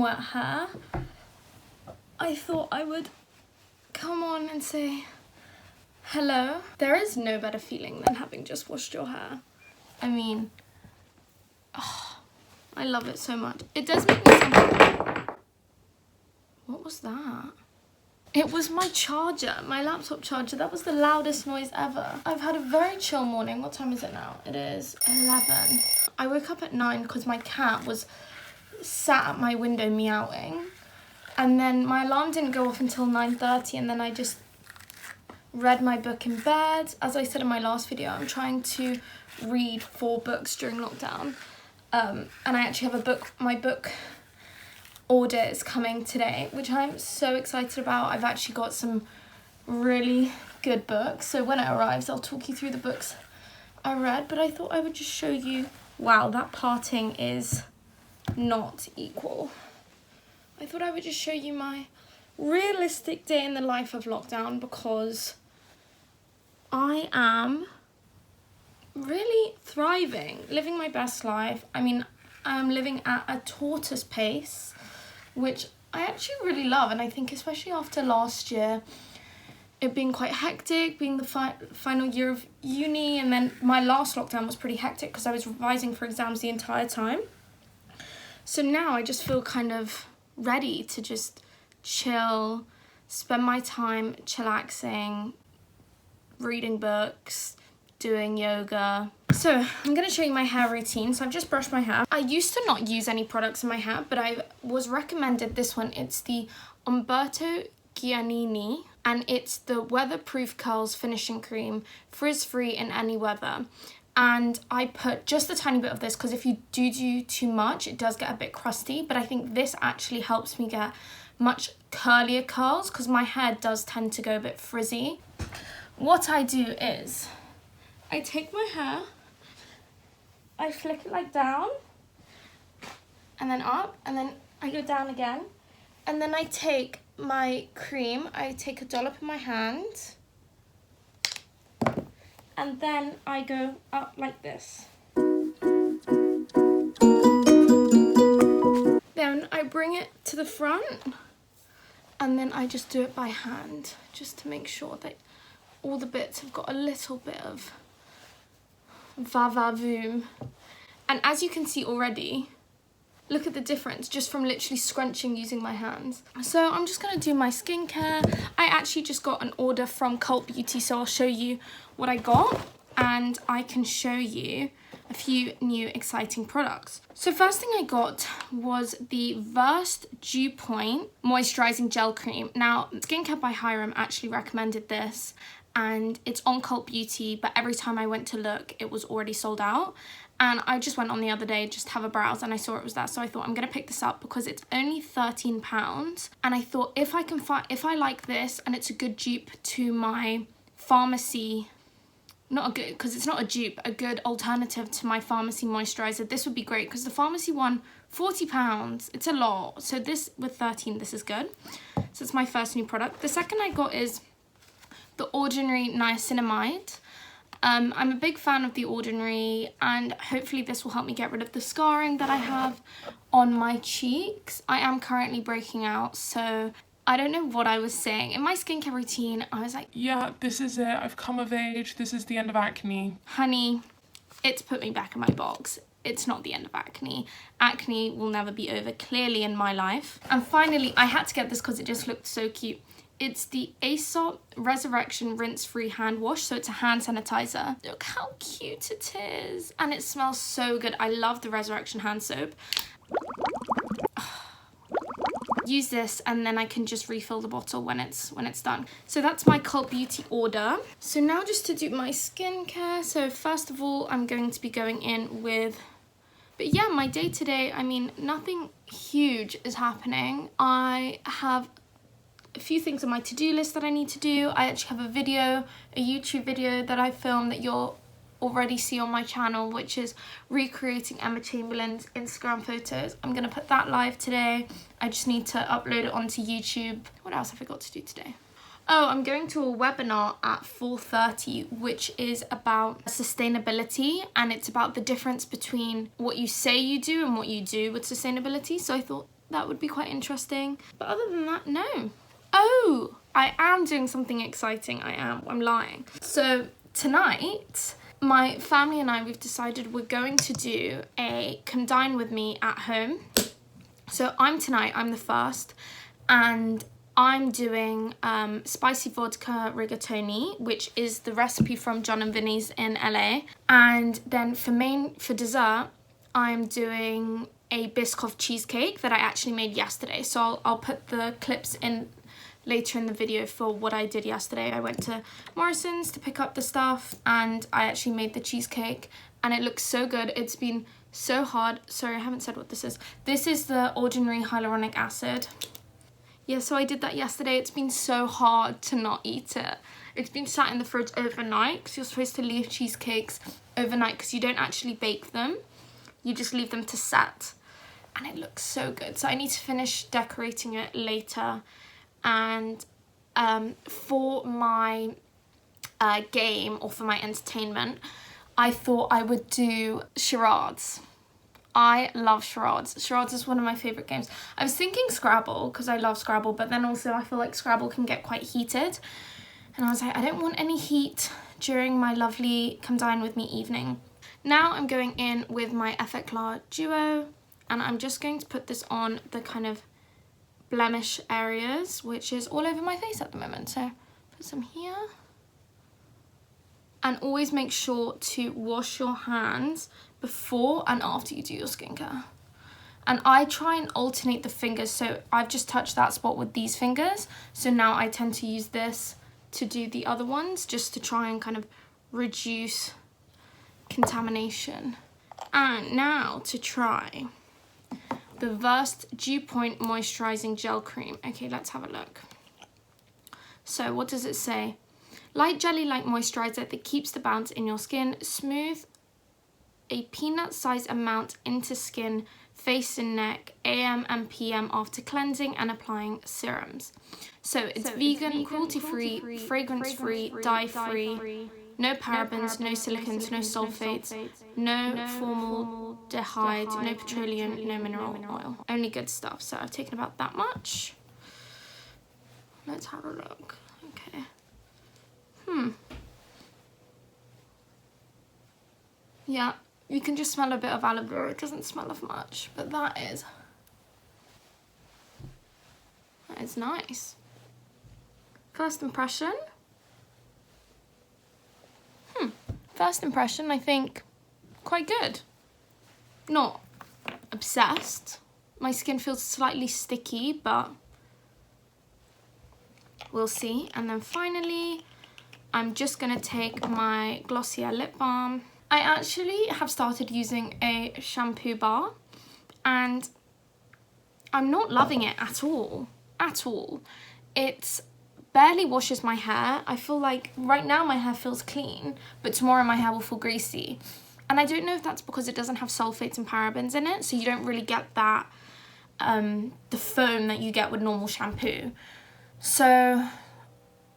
soaking wet hair, I thought I would come on and say hello. There is no better feeling than having just washed your hair. I mean, oh, I love it so much. It does make me sound... What was that? It was my charger, my laptop charger. That was the loudest noise ever. I've had a very chill morning. What time is it now? It is 11. I woke up at 9 because my cat was sat at my window meowing. And then my alarm didn't go off until 9:30, and then I just read my book in bed. As I said in my last video, I'm trying to read 4 books during lockdown. And I actually have my book order is coming today, which I'm so excited about. I've actually got some really good books, so when it arrives I'll talk you through the books I read, but I thought I would just show you. Wow, that parting is not equal. I thought I would just show you my realistic day in the life of lockdown, because I am really thriving, living my best life. I mean, I'm living at a tortoise pace, which I actually really love, and I think especially after last year, it being quite hectic, being the final year of uni, and then my last lockdown was pretty hectic because I was revising for exams the entire time. So now I just feel kind of ready to just chill, spend my time chillaxing, reading books, doing yoga. So I'm going to show you my hair routine. So I've just brushed my hair. I used to not use any products in my hair, but I was recommended this one. It's the Umberto Giannini, and it's the Weatherproof Curls Finishing Cream, frizz-free in any weather. And I put just a tiny bit of this because if you do too much, it does get a bit crusty. But I think this actually helps me get much curlier curls because my hair does tend to go a bit frizzy. What I do is I take my hair, I flick it like down, and then up, and then I go down again. And then I take my cream, I take a dollop in my hand, and then I go up like this. Then I bring it to the front, and then I just do it by hand, just to make sure that all the bits have got a little bit of va-va-voom. And as you can see already, look at the difference just from literally scrunching using my hands. So I'm just going to do my skincare. I actually just got an order from Cult Beauty, so I'll show you what I got, and I can show you a few new exciting products. So first thing I got was the Versed Dew Point Moisturizing Gel Cream. Now, Skincare by Hiram actually recommended this, and it's on Cult Beauty, but every time I went to look, it was already sold out. And I just went on the other day just to have a browse, and I saw it was there, so I thought I'm gonna pick this up because it's only £13. And I thought if I like this and it's a good dupe to my pharmacy, not a good, because it's not a dupe, a good alternative to my pharmacy moisturizer, this would be great, because the pharmacy one, £40, it's a lot. So this with 13, this is good. So it's my first new product. The second I got is the Ordinary Niacinamide. I'm a big fan of The Ordinary, and hopefully this will help me get rid of the scarring that I have on my cheeks. I am currently breaking out, so I don't know what I was saying. In my skincare routine, I was like, yeah, this is it. I've come of age. This is the end of acne. Honey, it's put me back in my box. It's not the end of acne. Acne will never be over, clearly, in my life. And finally, I had to get this because it just looked so cute. It's the Aesop Resurrection Rinse-Free Hand Wash. So it's a hand sanitizer. Look how cute it is. And it smells so good. I love the Resurrection hand soap. Use this and then I can just refill the bottle when it's done. So that's my Cult Beauty order. So now just to do my skincare. So first of all, I'm going to be going in with... But yeah, my day today, I mean, nothing huge is happening. I have a few things on my to-do list that I need to do. I actually have a YouTube video that I filmed that you'll already see on my channel, which is recreating Emma Chamberlain's Instagram photos. I'm gonna put that live today. I just need to upload it onto YouTube. What else have I got to do today? Oh, I'm going to a webinar at 4:30, which is about sustainability, and it's about the difference between what you say you do and what you do with sustainability. So I thought that would be quite interesting. But other than that, no. Oh, I am doing something exciting. I'm lying. So tonight, my family and I, we've decided we're going to do a come dine with me at home. So I'm the first, and I'm doing spicy vodka rigatoni, which is the recipe from John and Vinny's in LA. And then for dessert, I'm doing a biscoff cheesecake that I actually made yesterday. So I'll put the clips in later in the video for what I did yesterday. I went to Morrison's to pick up the stuff, and I actually made the cheesecake, and it looks so good. It's been so hard. Sorry, I haven't said what this is. This is the ordinary hyaluronic acid. Yeah, so I did that yesterday. It's been so hard to not eat it. It's been sat in the fridge overnight, because you're supposed to leave cheesecakes overnight because you don't actually bake them. You just leave them to set. And it looks so good. So I need to finish decorating it later. And for my game, or for my entertainment, I thought I would do charades. I love charades. Charades is one of my favourite games. I was thinking Scrabble, because I love Scrabble, but then also I feel like Scrabble can get quite heated. And I was like, I don't want any heat during my lovely come dine with me evening. Now I'm going in with my Effeclar Duo, and I'm just going to put this on the kind of blemish areas, which is all over my face at the moment. So put some here. And always make sure to wash your hands before and after you do your skincare. And I try and alternate the fingers, so I've just touched that spot with these fingers, so now I tend to use this to do the other ones, just to try and kind of reduce contamination. And now to try the Versed Dew Point Moisturizing Gel Cream. Okay, let's have a look. So what does it say? Light jelly-like moisturizer that keeps the bounce in your skin. Smooth a peanut-sized amount into skin, face and neck, AM and PM after cleansing and applying serums. So it's vegan, cruelty-free, fragrance-free, dye-free, no parabens, no silicons, no sulfates, no formaldehyde, no petroleum, no mineral oil. Only good stuff. So I've taken about that much. Let's have a look. Okay. Yeah, you can just smell a bit of aloe vera. It doesn't smell of much, but that is nice. First impression. First impression, I think quite good. Not obsessed. My skin feels slightly sticky, but we'll see. And then finally, I'm just gonna take my Glossier lip balm. I actually have started using a shampoo bar, and I'm not loving it at all. It barely washes my hair. I feel like right now my hair feels clean, but tomorrow my hair will feel greasy. And I don't know if that's because it doesn't have sulfates and parabens in it, so you don't really get that, the foam that you get with normal shampoo. So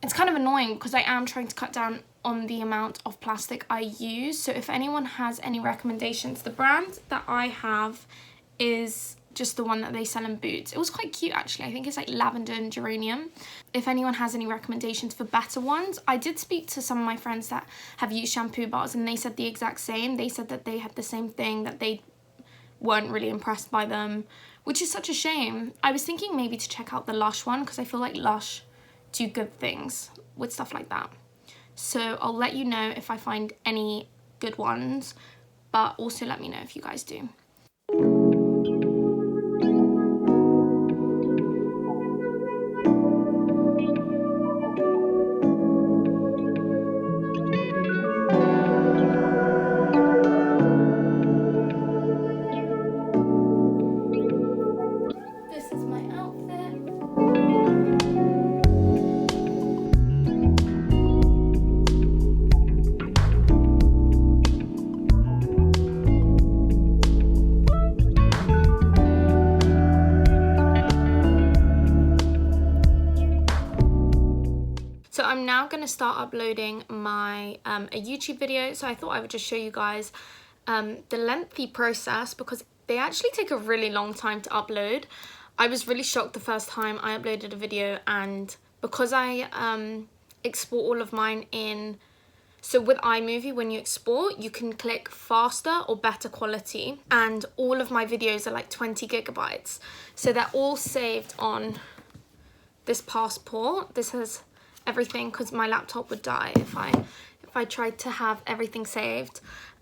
it's kind of annoying because I am trying to cut down on the amount of plastic I use. So if anyone has any recommendations, the brand that I have is just the one that they sell in Boots. It was quite cute actually. I think it's like lavender and geranium. If anyone has any recommendations for better ones, I did speak to some of my friends that have used shampoo bars, and they said the exact same. They said that they had the same thing, that they weren't really impressed by them, which is such a shame. I was thinking maybe to check out the Lush one, because I feel like Lush do good things with stuff like that. So I'll let you know if I find any good ones, but also let me know if you guys do. This is my outfit. So I'm now going to start uploading my a YouTube video. So I thought I would just show you guys the lengthy process, because they actually take a really long time to upload. I was really shocked the first time I uploaded a video, and because I export all of mine in, so with iMovie, when you export, you can click faster or better quality, and all of my videos are like 20 gigabytes. So they're all saved on this passport. This has everything, because my laptop would die if I tried to have everything saved.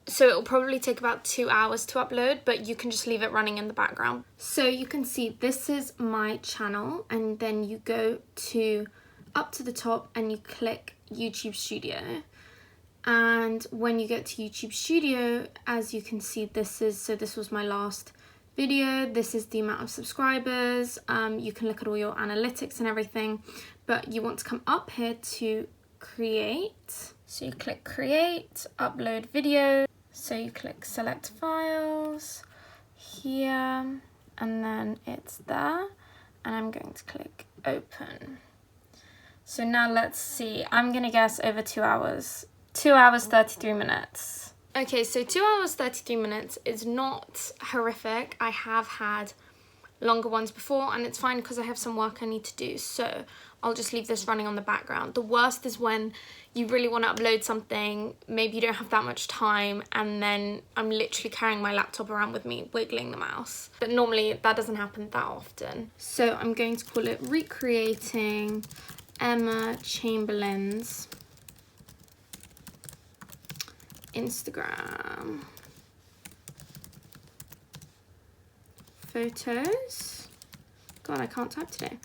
So it'll probably take about 2 hours to upload, but you can just leave it running in the background. So you can see this is my channel, and then you go to up to the top and you click YouTube Studio. And when you get to YouTube Studio, as you can see, this was my last video. This is the amount of subscribers. You can look at all your analytics and everything, but you want to come up here to create. So you click create, upload video. So you click select files here, and then it's there, and I'm going to click open. So now let's see, I'm gonna guess over 2 hours. 2 hours, 33 minutes. Okay, so 2 hours, 33 minutes is not horrific. I have had longer ones before, and it's fine because I have some work I need to do, so I'll just leave this running on the background. The worst is when you really want to upload something, maybe you don't have that much time, and then I'm literally carrying my laptop around with me, wiggling the mouse. But normally that doesn't happen that often. So I'm going to call it Recreating Emma Chamberlain's Instagram photos. God, I can't type today.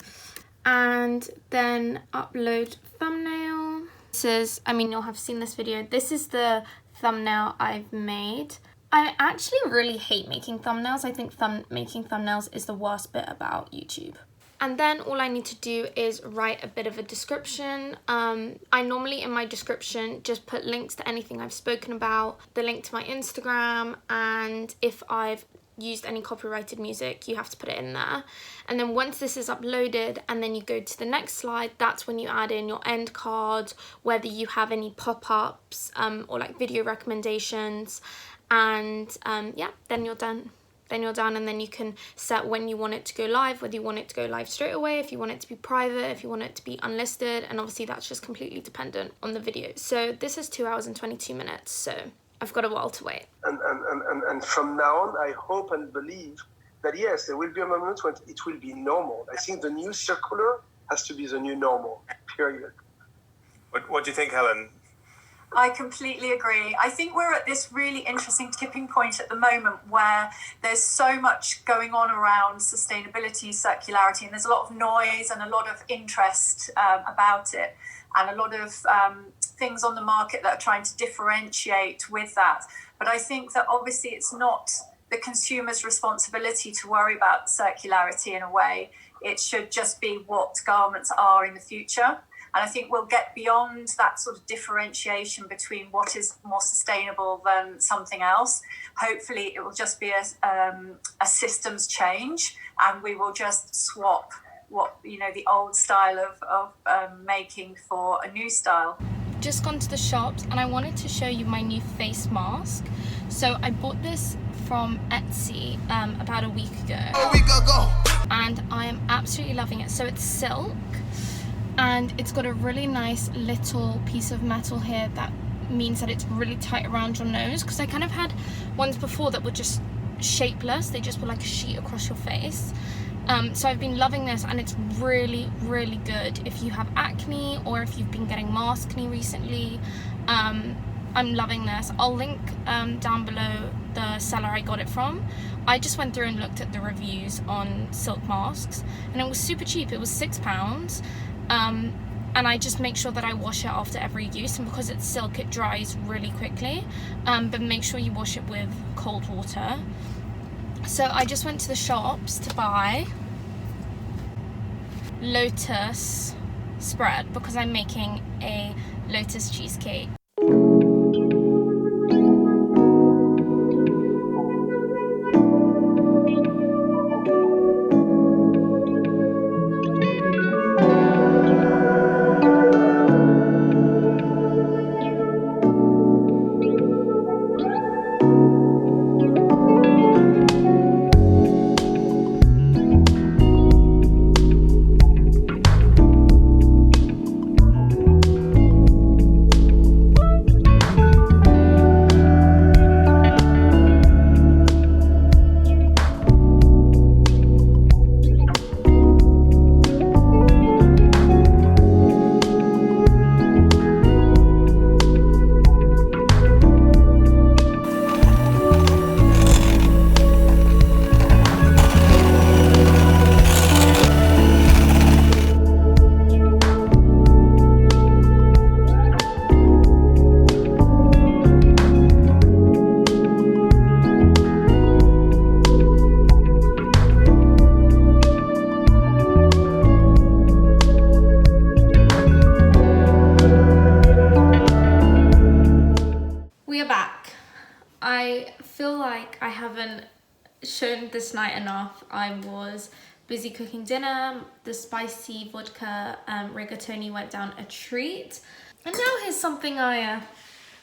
And then upload thumbnail. This is, I mean, you'll have seen this video. This is the thumbnail I've made. I actually really hate making thumbnails. I think making thumbnails is the worst bit about YouTube. And then all I need to do is write a bit of a description. I normally in my description just put links to anything I've spoken about, the link to my Instagram, and if I've used any copyrighted music, you have to put it in there. And then once this is uploaded and then you go to the next slide, that's when you add in your end cards, whether you have any pop-ups or like video recommendations, and yeah, then you're done. Then you're done, and then you can set when you want it to go live, whether you want it to go live straight away, if you want it to be private, if you want it to be unlisted, and obviously that's just completely dependent on the video. So this is 2 hours and 22 minutes, so I've got a while to wait. And from now on, I hope and believe that yes, there will be a moment when it will be normal. I think the new circular has to be the new normal, period. What do you think, Helen? I completely agree. I think we're at this really interesting tipping point at the moment where there's so much going on around sustainability, circularity, and there's a lot of noise and a lot of interest about it, and a lot of things on the market that are trying to differentiate with that. But I think that obviously it's not the consumer's responsibility to worry about circularity in a way. It should just be what garments are in the future. And I think we'll get beyond that sort of differentiation between what is more sustainable than something else. Hopefully it will just be a systems change, and we will just swap the old style of making for a new style. Just gone to the shops, and I wanted to show you my new face mask. So I bought this from Etsy about a week ago. And I am absolutely loving it. So it's silk, and it's got a really nice little piece of metal here that means that it's really tight around your nose, because I kind of had ones before that were just shapeless. They just were like a sheet across your face. So I've been loving this, and it's really, really good if you have acne or if you've been getting maskne recently. I'm loving this. I'll link down below the seller I got it from. I just went through and looked at the reviews on silk masks, and it was super cheap. It was £6. And I just make sure that I wash it after every use, and because it's silk it dries really quickly, but make sure you wash it with cold water. So I just went to the shops to buy lotus spread because I'm making a lotus cheesecake. feel like I haven't shown this night enough. I was busy cooking dinner. The spicy vodka rigatoni went down a treat. And now here's something I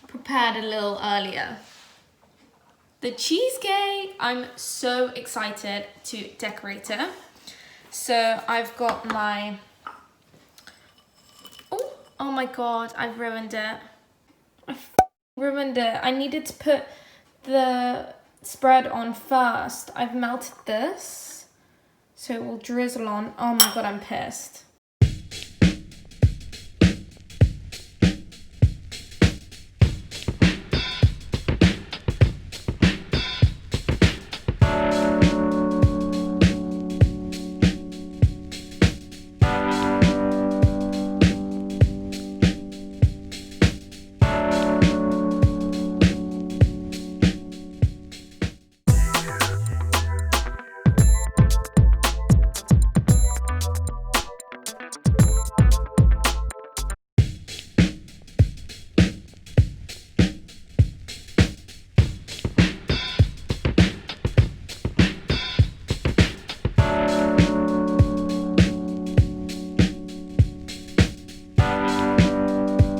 prepared a little earlier. The cheesecake. I'm so excited to decorate it. So I've got my... Oh my god, I've ruined it. Ruined it. I needed to put the spread on first. I've melted this so it will drizzle on. Oh my god, I'm pissed.